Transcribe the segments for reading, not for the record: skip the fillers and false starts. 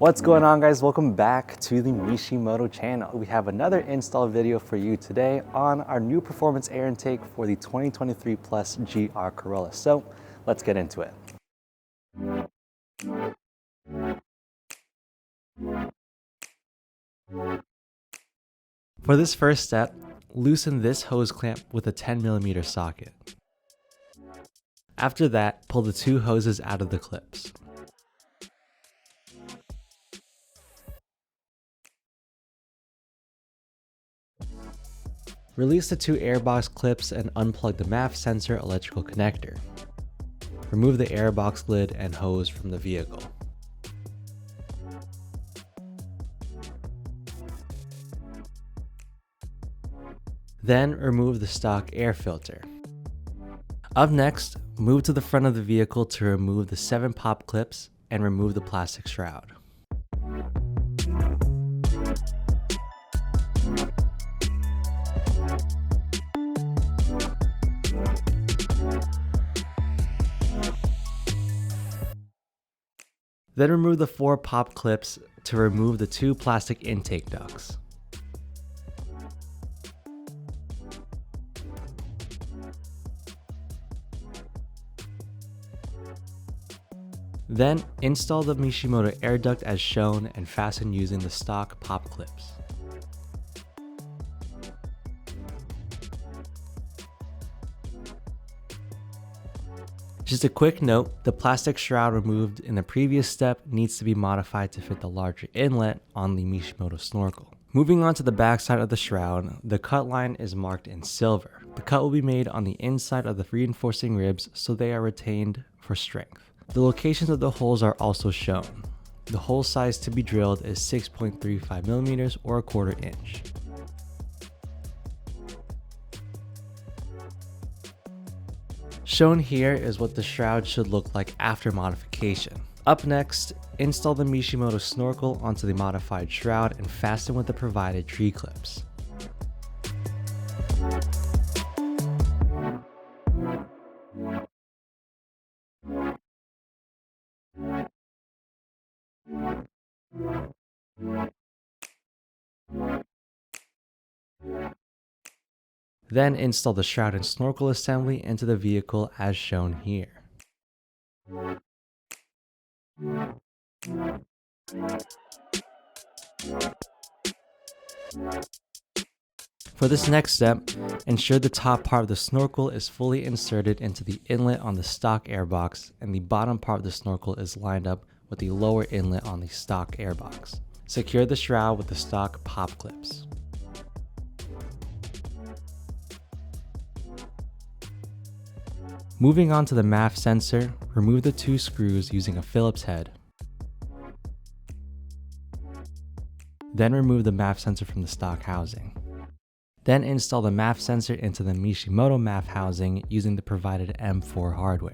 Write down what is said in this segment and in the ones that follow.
What's going on, guys? Welcome back to the Mishimoto channel. We have another install video for you today on our new performance air intake for the 2023 Plus GR Corolla. So let's get into it. For this first step, loosen this hose clamp with a 10mm socket. After that, pull the two hoses out of the clips. Release the two airbox clips and unplug the MAF sensor electrical connector. Remove the airbox lid and hose from the vehicle. Then remove the stock air filter. Up next, move to the front of the vehicle to remove the 7 pop clips and remove the plastic shroud. Then remove the 4 pop clips to remove the 2 plastic intake ducts. Then install the Mishimoto air duct as shown and fasten using the stock pop clips. Just a quick note, the plastic shroud removed in the previous step needs to be modified to fit the larger inlet on the Mishimoto snorkel. Moving on to the back side of the shroud, the cut line is marked in silver. The cut will be made on the inside of the reinforcing ribs so they are retained for strength. The locations of the holes are also shown. The hole size to be drilled is 6.35mm or 1/4 inch. Shown here is what the shroud should look like after modification. Up next, install the Mishimoto snorkel onto the modified shroud and fasten with the provided tree clips. Then install the shroud and snorkel assembly into the vehicle as shown here. For this next step, ensure the top part of the snorkel is fully inserted into the inlet on the stock airbox and the bottom part of the snorkel is lined up with the lower inlet on the stock airbox. Secure the shroud with the stock pop clips. Moving on to the MAF sensor, remove the 2 screws using a Phillips head. Then remove the MAF sensor from the stock housing. Then install the MAF sensor into the Mishimoto MAF housing using the provided M4 hardware.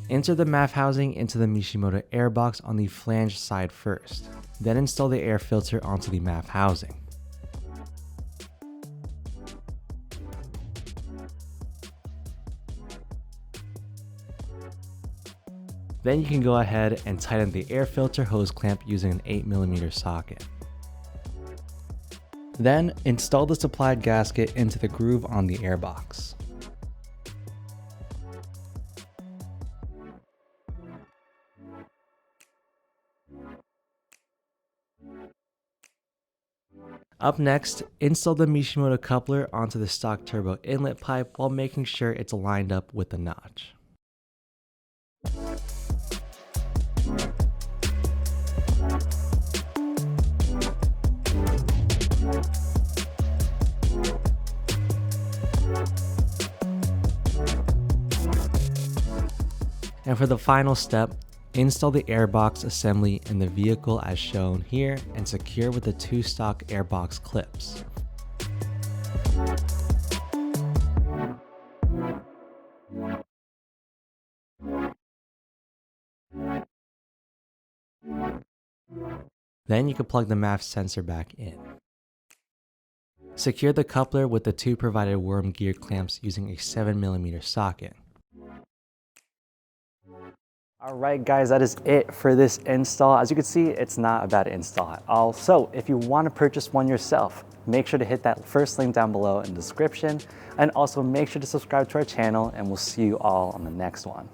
Insert the MAF housing into the Mishimoto airbox on the flange side first, then install the air filter onto the MAF housing. Then you can go ahead and tighten the air filter hose clamp using an 8mm socket. Then install the supplied gasket into the groove on the airbox. Up next, install the Mishimoto coupler onto the stock turbo inlet pipe while making sure it's lined up with the notch. And for the final step, install the airbox assembly in the vehicle as shown here and secure with the 2 stock airbox clips. Then you can plug the MAF sensor back in. Secure the coupler with the 2 provided worm gear clamps using a 7mm socket. Alright guys, that is it for this install. As you can see, it's not a bad install at all. So if you want to purchase one yourself, make sure to hit that first link down below in the description, and also make sure to subscribe to our channel, and we'll see you all on the next one.